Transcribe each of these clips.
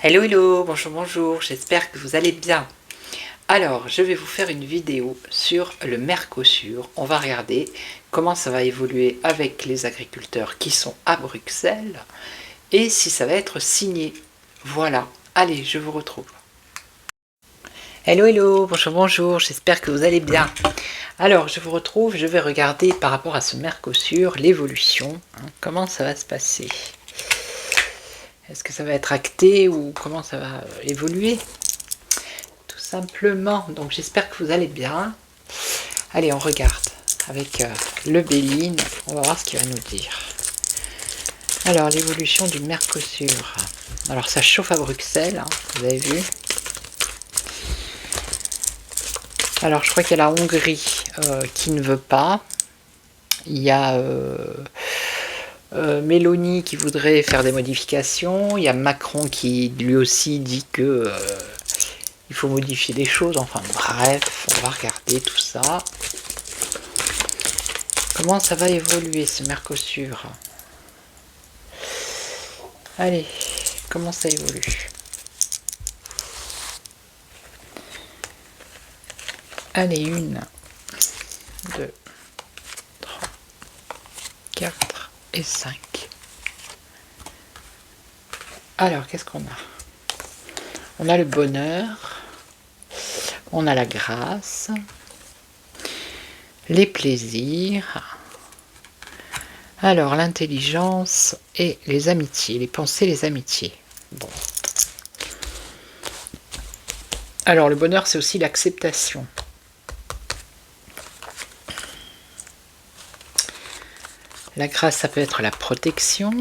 Hello hello, bonjour bonjour, j'espère que vous allez bien. Alors, je vais vous faire une vidéo sur le Mercosur. On va regarder comment ça va évoluer avec les agriculteurs qui sont à Bruxelles et si ça va être signé. Voilà, allez, je vous retrouve. Hello hello, bonjour bonjour, j'espère que vous allez bien. Alors, je vous retrouve, je vais regarder par rapport à ce Mercosur, l'évolution, comment ça va se passer. Est-ce que ça va être acté ou comment ça va évoluer? Tout simplement. Donc j'espère que vous allez bien. Allez, on regarde avec le Béline. On va voir ce qu'il va nous dire. Alors, l'évolution du Mercosur. Alors, ça chauffe à Bruxelles, vous avez vu. Alors, je crois qu'il y a la Hongrie qui ne veut pas. Il y a... Mélanie qui voudrait faire des modifications, il y a Macron qui lui aussi dit que il faut modifier des choses, enfin bref, on va regarder tout ça. Comment ça va évoluer ce Mercosur? Allez, comment ça évolue? Allez, 1, 2, 3, 4 et 5. Alors, qu'est-ce qu'on a? On a le bonheur, on a la grâce, les plaisirs, alors l'intelligence et les amitiés, les pensées, les amitiés. Bon. Alors, le bonheur, c'est aussi l'acceptation. La grâce, ça peut être la protection.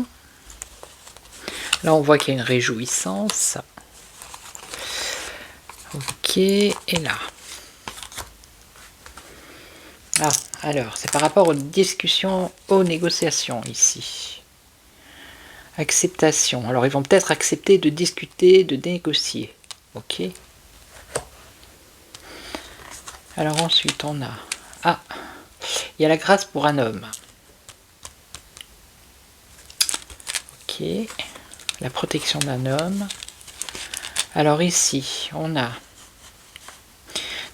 Là, on voit qu'il y a une réjouissance. Ok, et là. Ah, alors, c'est par rapport aux discussions, aux négociations ici. Acceptation. Alors, ils vont peut-être accepter de discuter, de négocier. Ok. Alors, ensuite, on a... Ah, il y a la grâce pour un homme. Ok. La protection d'un homme. Alors ici, on a...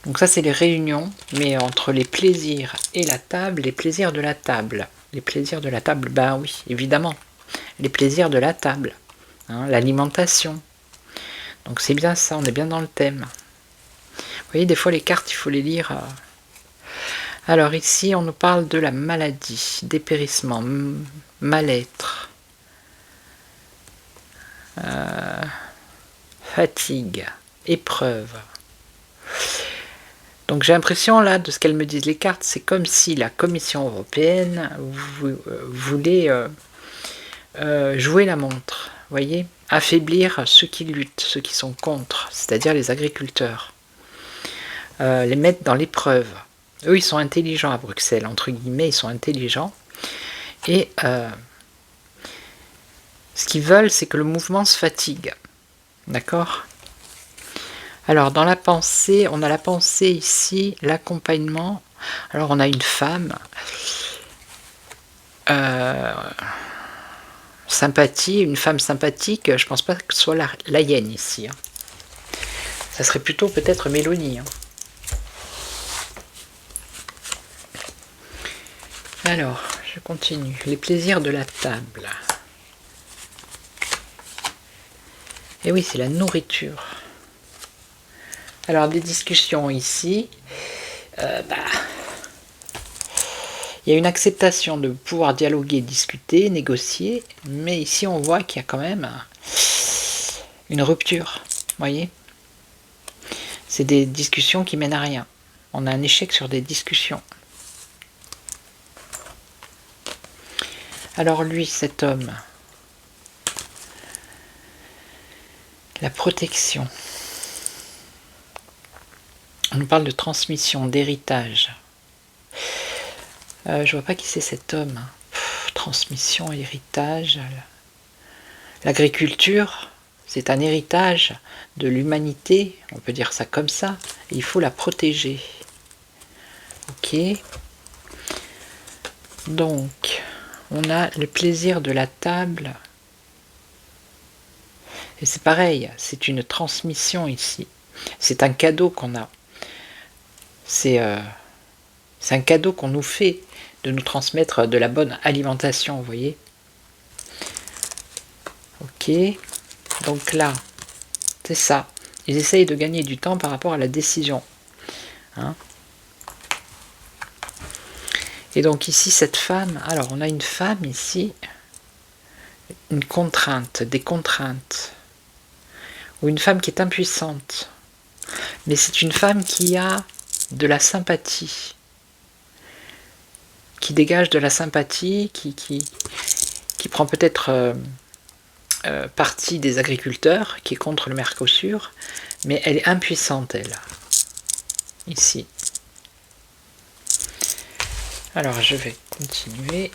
Donc ça, c'est les réunions, mais entre les plaisirs et la table, les plaisirs de la table. Les plaisirs de la table, ben oui, évidemment. Les plaisirs de la table. Hein, l'alimentation. Donc c'est bien ça, on est bien dans le thème. Vous voyez, des fois, les cartes, il faut les lire. Alors ici, on nous parle de la maladie, dépérissement, mal-être. Fatigue, épreuve. Donc j'ai l'impression là de ce qu'elles me disent les cartes, c'est comme si la Commission européenne voulait jouer la montre, voyez, affaiblir ceux qui luttent, ceux qui sont contre, c'est-à-dire les agriculteurs, les mettre dans l'épreuve. Eux, ils sont intelligents à Bruxelles, entre guillemets, ils sont intelligents, et ce qu'ils veulent, c'est que le mouvement se fatigue. D'accord? Alors, dans la pensée, on a la pensée ici, l'accompagnement. Alors, on a une femme sympathie, une femme sympathique. Je pense pas que ce soit la hyène ici. Ça serait plutôt peut-être Mélanie. Alors, je continue. Les plaisirs de la table. Et oui, c'est la nourriture. Alors, des discussions ici. Il y a une acceptation de pouvoir dialoguer, discuter, négocier. Mais ici, on voit qu'il y a quand même une rupture. Vous voyez? C'est des discussions qui mènent à rien. On a un échec sur des discussions. Alors lui, cet homme, la protection. On nous parle de transmission, d'héritage. Je vois pas qui c'est cet homme. Transmission, héritage. L'agriculture, c'est un héritage de l'humanité, on peut dire ça comme ça, et il faut la protéger. Ok. Donc, on a le plaisir de la table. Et c'est pareil, c'est une transmission ici. C'est un cadeau qu'on a. C'est un cadeau qu'on nous fait de nous transmettre de la bonne alimentation, vous voyez. Ok. Donc là, c'est ça. Ils essayent de gagner du temps par rapport à la décision. Hein. Et donc ici, cette femme, alors on a une femme ici, une contrainte, des contraintes, ou une femme qui est impuissante. Mais c'est une femme qui a de la sympathie, qui dégage de la sympathie, qui prend peut-être partie des agriculteurs, qui est contre le Mercosur, mais elle est impuissante, elle, ici. Alors, je vais continuer.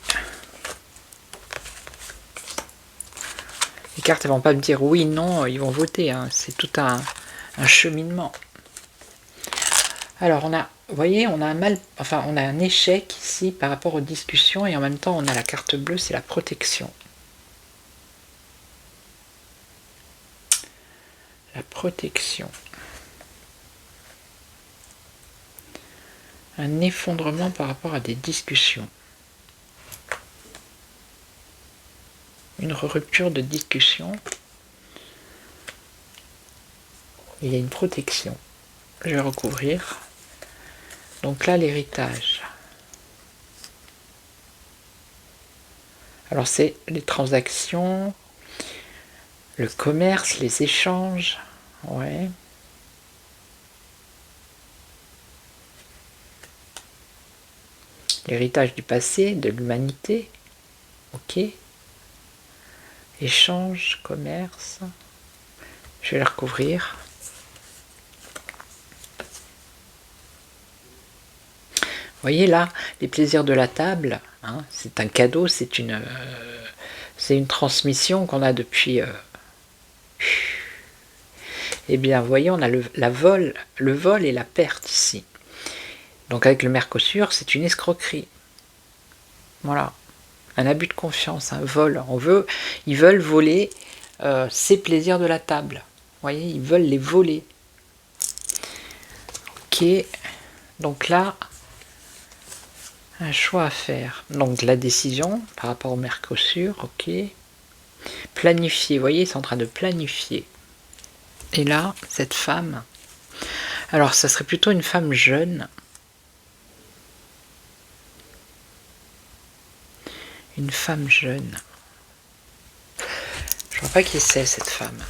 Les cartes, elles vont pas me dire oui, non, ils vont voter, hein. C'est tout un cheminement. Alors, vous voyez, on a un échec ici par rapport aux discussions, et en même temps, on a la carte bleue, c'est la protection. La protection. Un effondrement par rapport à des discussions. Une rupture de discussion. Il y a une protection. Je vais recouvrir. Donc là, l'héritage. Alors c'est les transactions, le commerce, les échanges. Ouais. L'héritage du passé, de l'humanité. Ok. Échange, commerce. Je vais la recouvrir. Vous voyez là, les plaisirs de la table, hein, c'est un cadeau, c'est une transmission qu'on a depuis... Eh bien, vous voyez, on a le vol et la perte ici. Donc avec le Mercosur, c'est une escroquerie. Voilà. Un abus de confiance, un vol. Ils veulent voler ces plaisirs de la table. Vous voyez, ils veulent les voler. Ok. Donc là, un choix à faire. Donc la décision par rapport au Mercosur, ok. Planifier, vous voyez, c'est en train de planifier. Et là, cette femme, alors ça serait plutôt une femme jeune. Une femme jeune. Je vois pas qui c'est cette femme.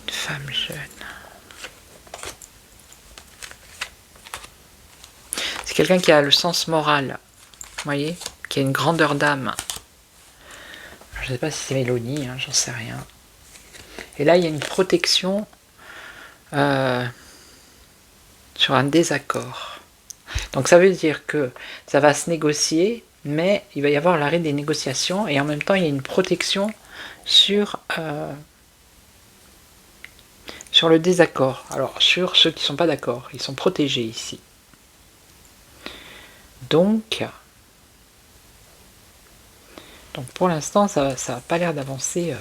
Une femme jeune. C'est quelqu'un qui a le sens moral. Vous voyez, qui a une grandeur d'âme. Je ne sais pas si c'est Mélanie, hein, j'en sais rien. Et là, il y a une protection sur un désaccord. Donc ça veut dire que ça va se négocier, mais il va y avoir l'arrêt des négociations, et en même temps, il y a une protection sur le désaccord. Alors, sur ceux qui ne sont pas d'accord, ils sont protégés ici. Donc pour l'instant, ça n'a pas l'air d'avancer.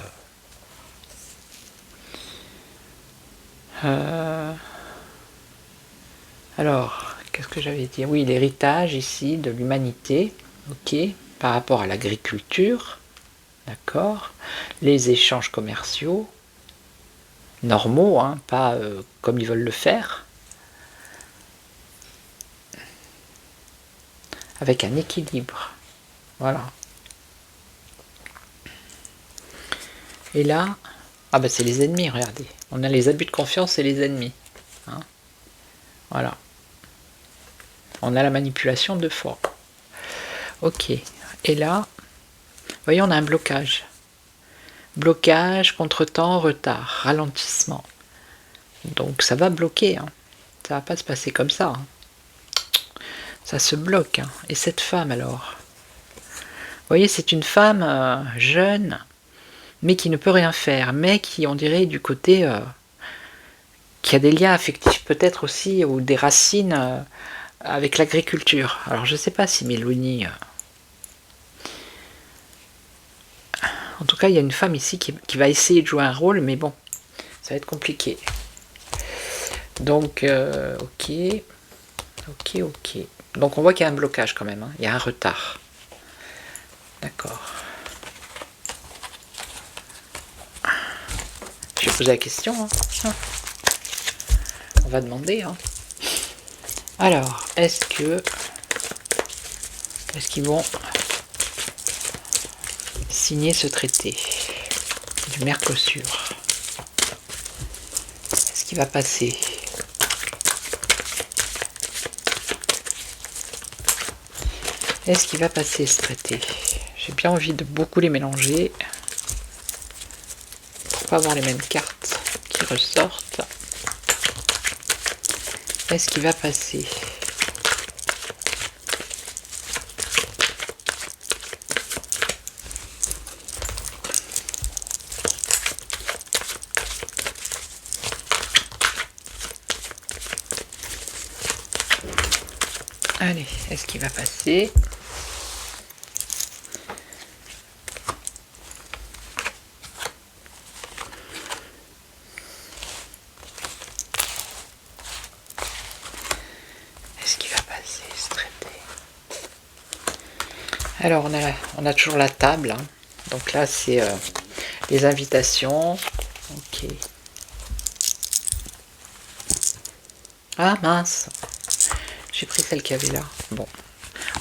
Alors, qu'est-ce que j'avais dit? Oui, l'héritage ici de l'humanité, ok, par rapport à l'agriculture, d'accord, les échanges commerciaux, normaux, hein, pas comme ils veulent le faire, avec un équilibre, voilà. Et là, ah ben c'est les ennemis, regardez. On a les abus de confiance et les ennemis. hein. Voilà. On a la manipulation 2 fois. Ok. Et là, vous voyez, on a un blocage. Blocage, contretemps, retard, ralentissement. Donc ça va bloquer. Hein. Ça va pas se passer comme ça. Hein. Ça se bloque. Hein. Et cette femme alors? Vous voyez, c'est une femme jeune, mais qui ne peut rien faire, mais qui, on dirait, du côté, qui a des liens affectifs peut-être aussi, ou des racines avec l'agriculture. Alors je ne sais pas si Mélanie... En tout cas, il y a une femme ici qui va essayer de jouer un rôle, mais bon, ça va être compliqué. Donc, ok. Donc on voit qu'il y a un blocage quand même, hein. Il y a un retard. D'accord. Je vais poser la question. Hein. On va demander. Hein. Alors, est-ce qu'ils vont signer ce traité du Mercosur? Est-ce qu'il va passer? Est-ce qu'il va passer ce traité? J'ai bien envie de beaucoup les mélanger pour pas avoir les mêmes cartes qui ressortent. Est-ce qu'il va passer? Allez, est-ce qu'il va passer? Est-ce qu'il va passer ce traité? Alors, on a toujours la table. Hein. Donc là, c'est les invitations. Ok. Ah mince! J'ai pris celle qu'il y avait là. Bon.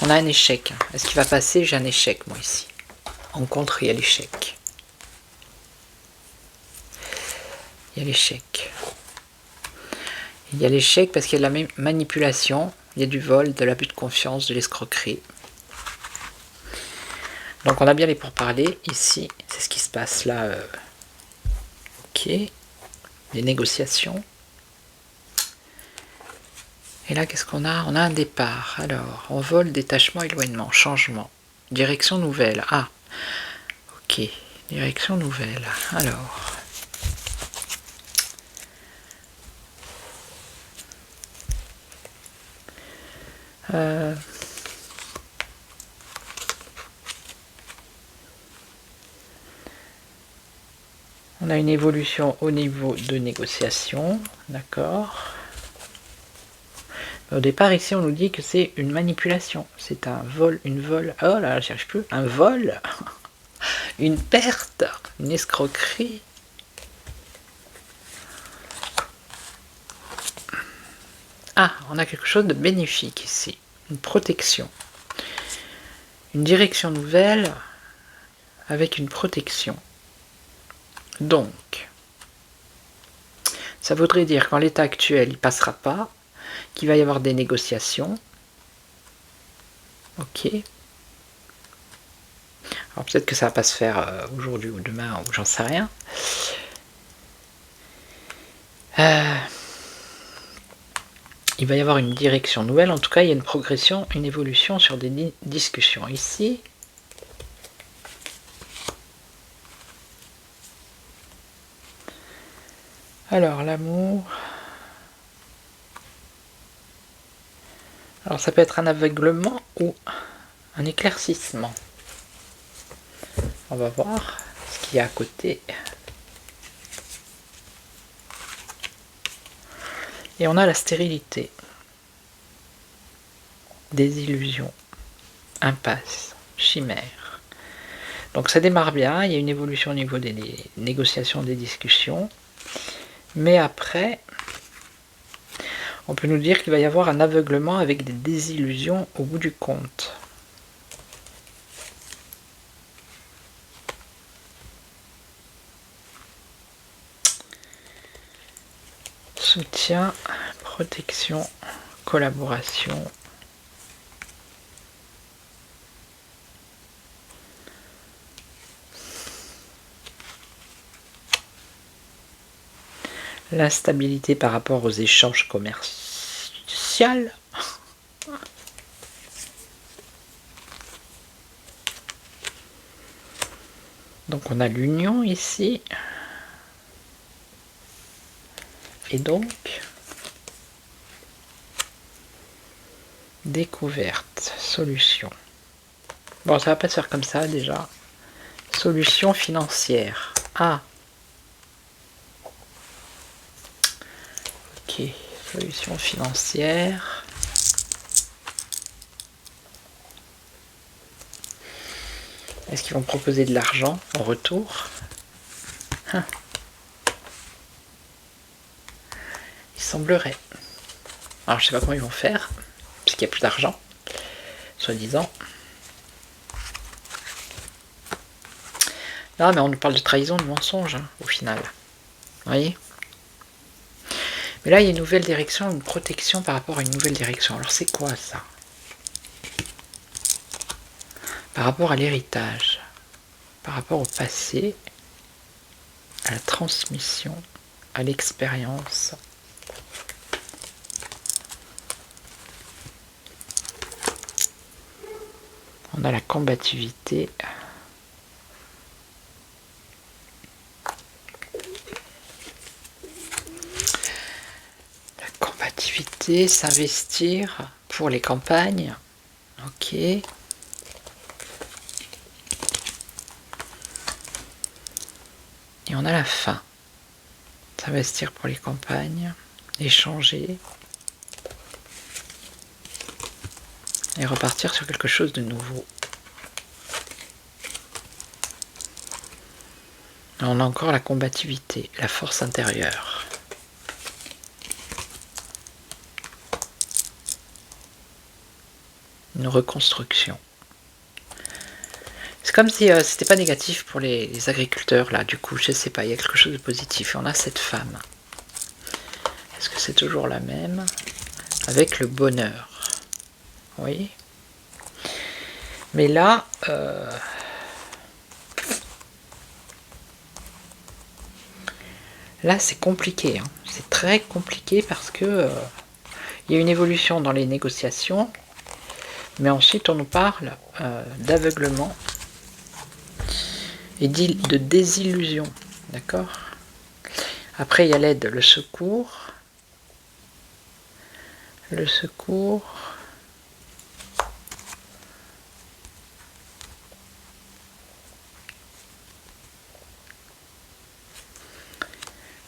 On a un échec. Est-ce qu'il va passer? J'ai un échec, moi, ici. En contre, il y a l'échec. Il y a l'échec. Il y a l'échec parce qu'il y a de la manipulation, il y a du vol, de l'abus de confiance, de l'escroquerie. Donc on a bien les pourparlers. Ici, c'est ce qui se passe là. Ok. Les négociations. Et là, qu'est-ce qu'on a? On a un départ. Alors, on vole, détachement, éloignement, changement. Direction nouvelle. Ah, ok. Direction nouvelle. Alors. On a une évolution au niveau de négociation. D'accord. Au départ, ici, on nous dit que c'est une manipulation. C'est un vol, une vol. Oh là, j'y arrive plus. Un vol, une perte, une escroquerie. Ah, on a quelque chose de bénéfique ici. Une protection. Une direction nouvelle avec une protection. Donc, ça voudrait dire qu'en l'état actuel, il ne passera pas, qu'il va y avoir des négociations. Ok. Alors peut-être que ça va pas se faire aujourd'hui ou demain, ou j'en sais rien. Il va y avoir une direction nouvelle. En tout cas, il y a une progression, une évolution sur des discussions. Ici, alors l'amour. Alors ça peut être un aveuglement ou un éclaircissement. On va voir ce qu'il y a à côté. Et on a la stérilité. Désillusion. Impasse. Chimère. Donc ça démarre bien, il y a une évolution au niveau des négociations, des discussions. Mais après, on peut nous dire qu'il va y avoir un aveuglement avec des désillusions au bout du compte. Soutien, protection, collaboration. L'instabilité par rapport aux échanges commerciaux. Donc on a l'union ici. Et donc, découverte, solution. Bon, ça va pas se faire comme ça déjà. Solution financière. Ah. Ok, solution financière. Est-ce qu'ils vont proposer de l'argent en retour? Il semblerait. Alors je sais pas comment ils vont faire, puisqu'il n'y a plus d'argent, soi-disant. Non, mais on nous parle de trahison, de mensonge, hein, au final. Vous voyez? Mais là, il y a une nouvelle direction, une protection par rapport à une nouvelle direction. Alors c'est quoi ça? Par rapport à l'héritage, par rapport au passé, à la transmission, à l'expérience. On a la combativité. La combativité, s'investir pour les campagnes. Ok. Et on a la fin. S'investir pour les campagnes, échanger. Et repartir sur quelque chose de nouveau. On a encore la combativité, la force intérieure. Une reconstruction. C'est comme si c'était pas négatif pour les agriculteurs là, du coup, je sais pas, il y a quelque chose de positif. Et on a cette femme. Est-ce que c'est toujours la même? Avec le bonheur. Oui. Mais là, là c'est compliqué. Hein. C'est très compliqué parce que il y a une évolution dans les négociations. Mais ensuite, on nous parle d'aveuglement et de désillusion. D'accord? Après, il y a l'aide, le secours. Le secours.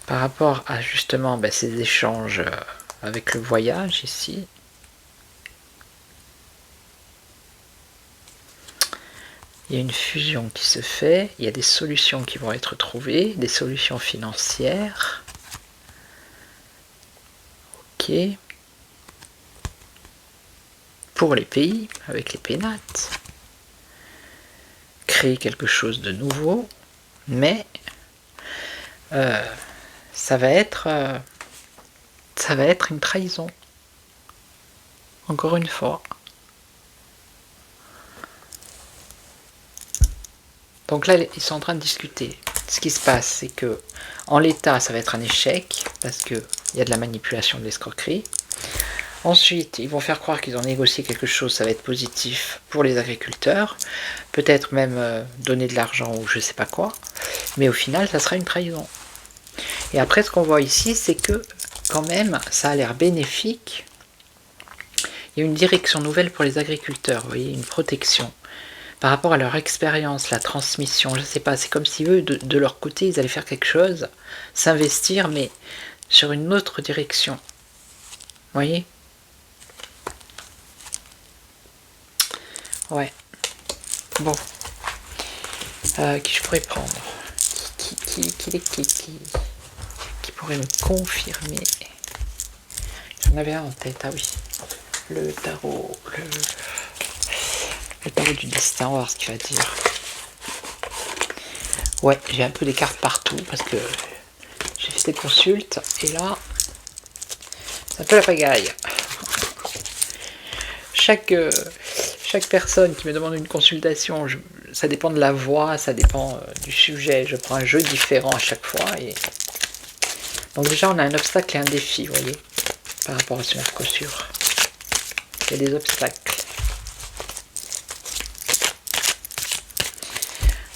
Par rapport à justement ces échanges avec le voyage ici. Il y a une fusion qui se fait, il y a des solutions qui vont être trouvées, des solutions financières. Ok. Pour les pays, avec les pénates. Créer quelque chose de nouveau, mais ça va être une trahison. Encore une fois. Donc là, ils sont en train de discuter. Ce qui se passe, c'est que en l'état, ça va être un échec, parce qu'il y a de la manipulation, de l'escroquerie. Ensuite, ils vont faire croire qu'ils ont négocié quelque chose, ça va être positif pour les agriculteurs. Peut-être même donner de l'argent ou je sais pas quoi. Mais au final, ça sera une trahison. Et après, ce qu'on voit ici, c'est que quand même, ça a l'air bénéfique. Il y a une direction nouvelle pour les agriculteurs, vous voyez, une protection. Par rapport à leur expérience, la transmission, je ne sais pas, c'est comme si eux, de leur côté, ils allaient faire quelque chose, s'investir, mais sur une autre direction. Vous voyez? Ouais. Bon. Qui je pourrais prendre? Qui pourrait me confirmer? J'en avais un en tête, ah oui. Le tarot, le tarot du destin, on va voir ce qu'il va dire. Ouais, j'ai un peu des cartes partout parce que j'ai fait des consultes et là, un peu la pagaille. Chaque personne qui me demande une consultation, ça dépend de la voix, ça dépend du sujet. Je prends un jeu différent à chaque fois. Donc déjà, on a un obstacle et un défi, vous voyez, par rapport à ce Mercosur. Il y a des obstacles.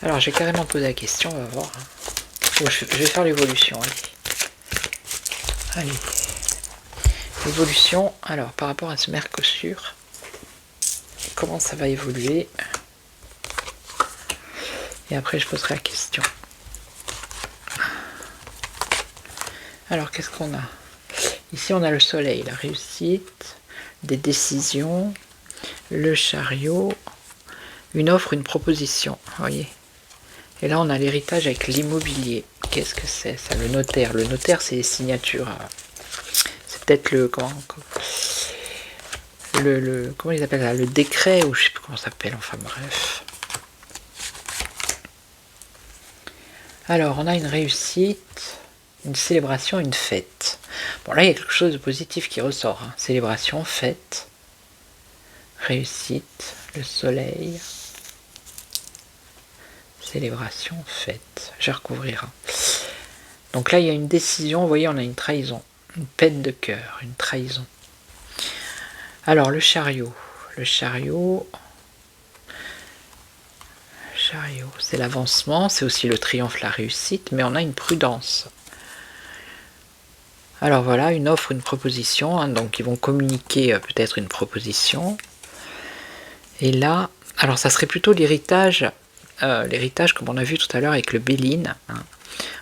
Alors, j'ai carrément posé la question, on va voir. Bon, je vais faire l'évolution. Allez. L'évolution, alors, par rapport à ce Mercosur, comment ça va évoluer? Et après, je poserai la question. Alors, qu'est-ce qu'on a? Ici, on a le soleil, la réussite, des décisions, le chariot, une offre, une proposition, vous voyez. Et là, on a l'héritage avec l'immobilier. Qu'est-ce que c'est ça? Le notaire. Le notaire, c'est les signatures. C'est peut-être le... comment ils appellent ça? Le décret, ou je sais plus comment ça s'appelle, enfin bref. Alors, on a une réussite, une célébration, une fête. Bon, là, il y a quelque chose de positif qui ressort. Hein. Célébration, fête, réussite, le soleil... Célébration, fête. Je vais recouvrir. Donc là, il y a une décision. Vous voyez, on a une trahison. Une peine de cœur. Une trahison. Alors, le chariot. Le chariot, c'est l'avancement. C'est aussi le triomphe, la réussite. Mais on a une prudence. Alors voilà, une offre, une proposition. Hein, donc, ils vont communiquer peut-être une proposition. Et là, alors ça serait plutôt l'héritage... l'héritage comme on a vu tout à l'heure avec le Béline, hein.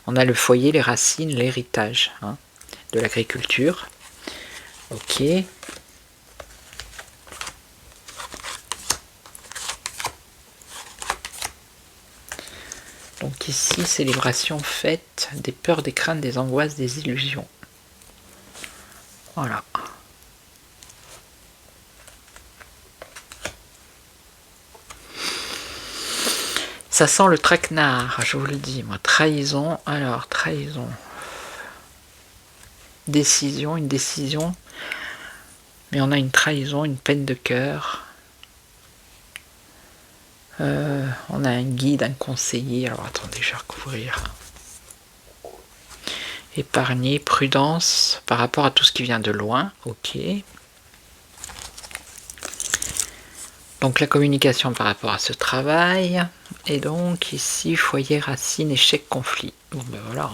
On a le foyer, les racines, l'héritage hein, de l'agriculture. Ok. Donc ici, célébration, fête, des peurs, des craintes, des angoisses, des illusions. Voilà. Ça sent le traquenard, je vous le dis, moi. Trahison, alors, trahison. Décision, une décision. Mais on a une trahison, une peine de cœur. On a un guide, un conseiller. Alors, attendez, je vais recouvrir. Épargner, prudence, par rapport à tout ce qui vient de loin. Ok. Donc, la communication par rapport à ce travail. Et donc ici, foyer, racine, échec, conflit. Bon ben voilà.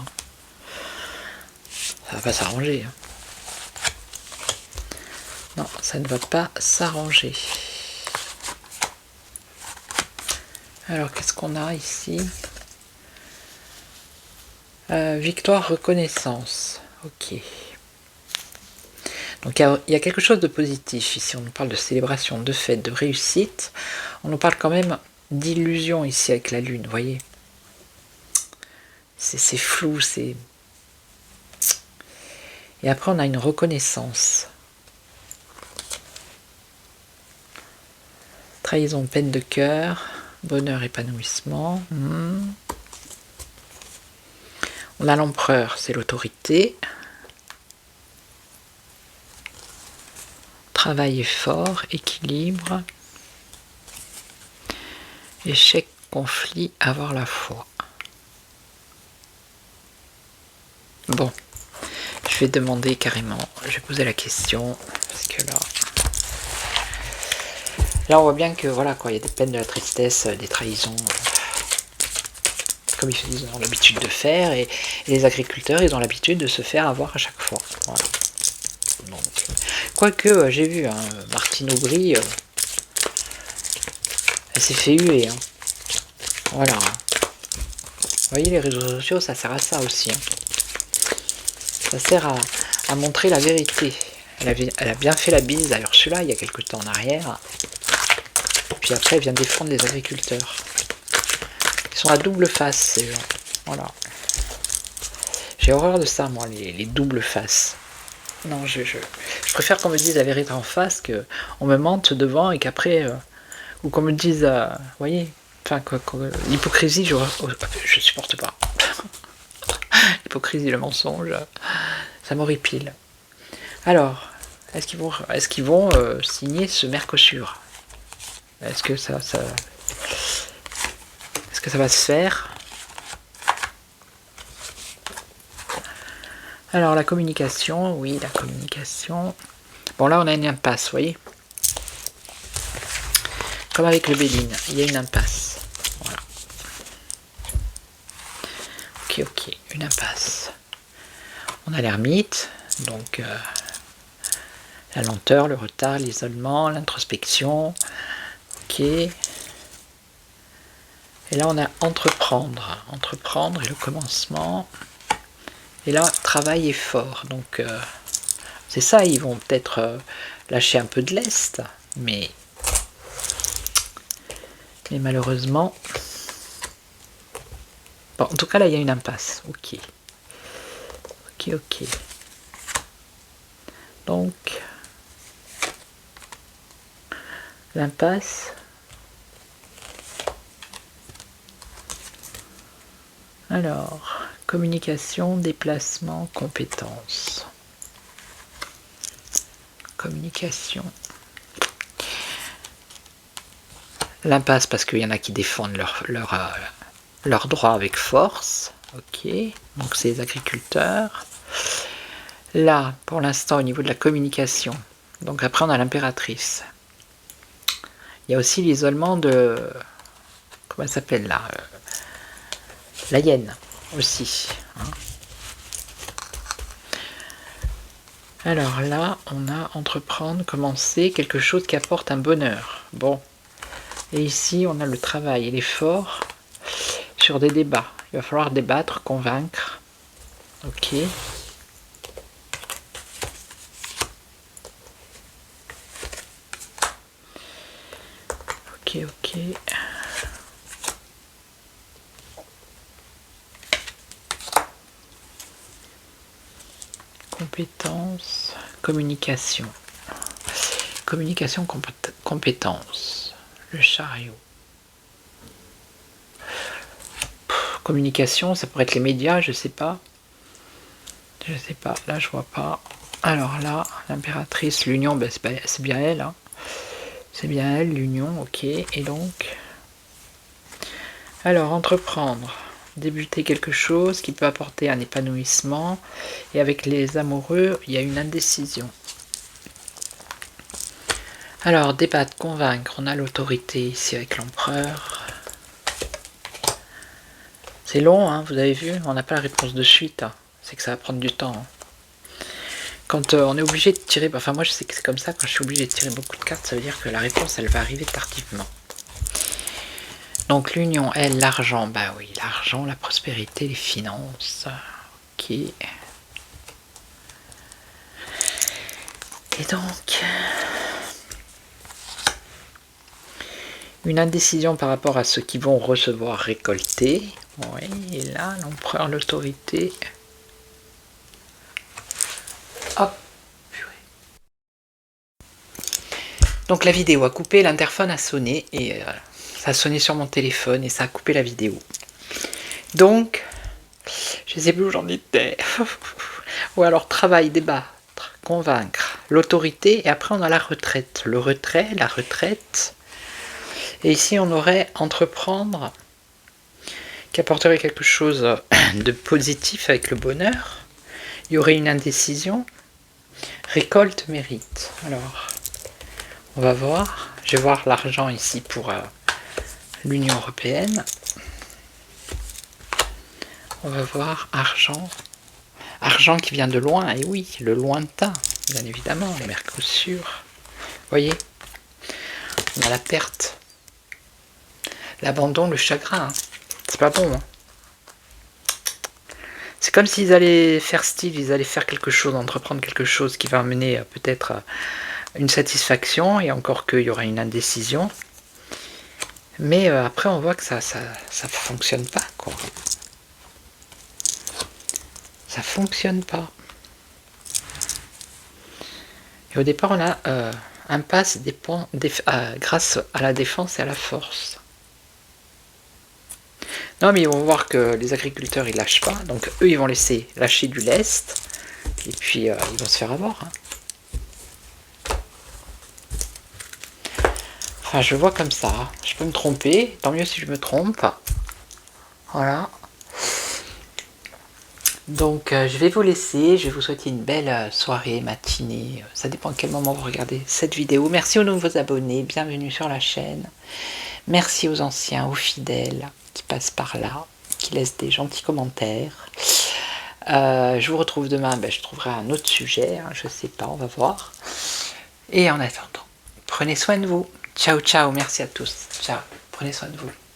Ça va pas s'arranger. Non, ça ne va pas s'arranger. Alors qu'est-ce qu'on a ici? Victoire, reconnaissance. Ok. Donc il y a quelque chose de positif ici. On nous parle de célébration, de fête, de réussite. On nous parle quand même d'illusion ici avec la lune, vous voyez. C'est flou, c'est... Et après on a une reconnaissance. Trahison, peine de cœur, bonheur, épanouissement. On a l'empereur, c'est l'autorité. Travail, effort, équilibre. Échec, conflit, avoir la foi. Bon, je vais demander carrément, je vais poser la question, parce que là on voit bien que voilà quoi, il y a des peines, de la tristesse, des trahisons, comme ils ont l'habitude de faire, et les agriculteurs ils ont l'habitude de se faire avoir à chaque fois. Voilà. Donc, quoique j'ai vu Martine Aubry, elle s'est fait huer. Hein. Voilà. Vous voyez, les réseaux sociaux, ça sert à ça aussi. Hein. Ça sert à montrer la vérité. Elle a bien fait la bise à Ursula il y a quelques temps en arrière. Puis après, elle vient défendre les agriculteurs. Ils sont à double face, ces gens. Voilà. J'ai horreur de ça, moi, les doubles faces. Non, je préfère qu'on me dise la vérité en face, qu'on me mente devant et qu'après... ou qu'on me dise... vous voyez, enfin, l'hypocrisie, je supporte pas. L'hypocrisie, le mensonge, ça m'horripile. Alors, est-ce qu'ils vont signer ce Mercosur? Est-ce que ça va se faire? Alors la communication, oui, la communication. Bon, là on a une impasse, vous voyez. Comme avec le Béline, il y a une impasse. Voilà. Ok, une impasse. On a l'ermite, donc la lenteur, le retard, l'isolement, l'introspection. Ok. Et là on a entreprendre. Entreprendre et le commencement. Et là, travail est fort. Donc c'est ça, ils vont peut-être lâcher un peu de lest, mais malheureusement... Bon, en tout cas, là, il y a une impasse. Ok. Donc, l'impasse. Alors, communication, déplacement, compétences. Communication. L'impasse parce qu'il y en a qui défendent leurs droits avec force. Ok, donc c'est les agriculteurs. Là, pour l'instant, au niveau de la communication, donc après on a l'impératrice. Il y a aussi l'isolement de... Comment elle s'appelle là la hyène aussi. Hein. Alors là, on a entreprendre, commencer, quelque chose qui apporte un bonheur. Bon. Et ici, on a le travail et l'effort sur des débats. Il va falloir débattre, convaincre. Ok. Ok. Compétences, communication. Communication, compétences. Le chariot. Communication, ça pourrait être les médias, je sais pas. Là je vois pas. Alors là, l'impératrice, l'union, ben, c'est bien elle. Hein. C'est bien elle, l'union, ok. Et donc... Alors, entreprendre. Débuter quelque chose qui peut apporter un épanouissement. Et avec les amoureux, il y a une indécision. Alors, débattre, convaincre. On a l'autorité ici avec l'empereur. C'est long, hein, vous avez vu, on n'a pas la réponse de suite. Hein. C'est que ça va prendre du temps. Hein. Quand on est obligé de tirer, enfin moi je sais que c'est comme ça, quand je suis obligé de tirer beaucoup de cartes, ça veut dire que la réponse elle va arriver tardivement. Donc l'union, elle, l'argent, bah oui, l'argent, la prospérité, les finances. Ok. Et donc, une indécision par rapport à ceux qui vont recevoir récolter. Oui, et là, l'empereur, l'autorité. Hop. Donc la vidéo a coupé, l'interphone a sonné et ça a sonné sur mon téléphone et ça a coupé la vidéo. Donc, je sais plus où j'en étais. Ou alors travail, débattre, convaincre, l'autorité et après on a la retraite. Le retrait, la retraite. Et ici on aurait entreprendre qui apporterait quelque chose de positif avec le bonheur. Il y aurait une indécision. Récolte, mérite. Alors... On va voir, je vais voir l'argent ici pour l'Union Européenne. On va voir argent. Argent qui vient de loin, et oui, le lointain, bien évidemment, le Mercosur. Vous voyez, on a la perte, l'abandon, le chagrin. Hein. C'est pas bon. Hein. C'est comme s'ils allaient faire style, ils allaient faire quelque chose, entreprendre quelque chose qui va amener peut-être... une satisfaction, et encore qu'il y aura une indécision. Mais après, on voit que ça fonctionne pas, quoi. Ça fonctionne pas. Et au départ, on a impasse grâce à la défense et à la force. Non, mais ils vont voir que les agriculteurs, ils lâchent pas. Donc, eux, ils vont laisser lâcher du lest. Et puis, ils vont se faire avoir. Hein. Enfin, je vois comme ça. Je peux me tromper. Tant mieux si je me trompe. Voilà. Donc, je vais vous laisser. Je vais vous souhaiter une belle soirée, matinée. Ça dépend à quel moment vous regardez cette vidéo. Merci aux nouveaux abonnés. Bienvenue sur la chaîne. Merci aux anciens, aux fidèles qui passent par là, qui laissent des gentils commentaires. Je vous retrouve demain. Je trouverai un autre sujet. Je sais pas. On va voir. Et en attendant, prenez soin de vous. Ciao, ciao. Merci à tous. Ciao. Prenez soin de vous.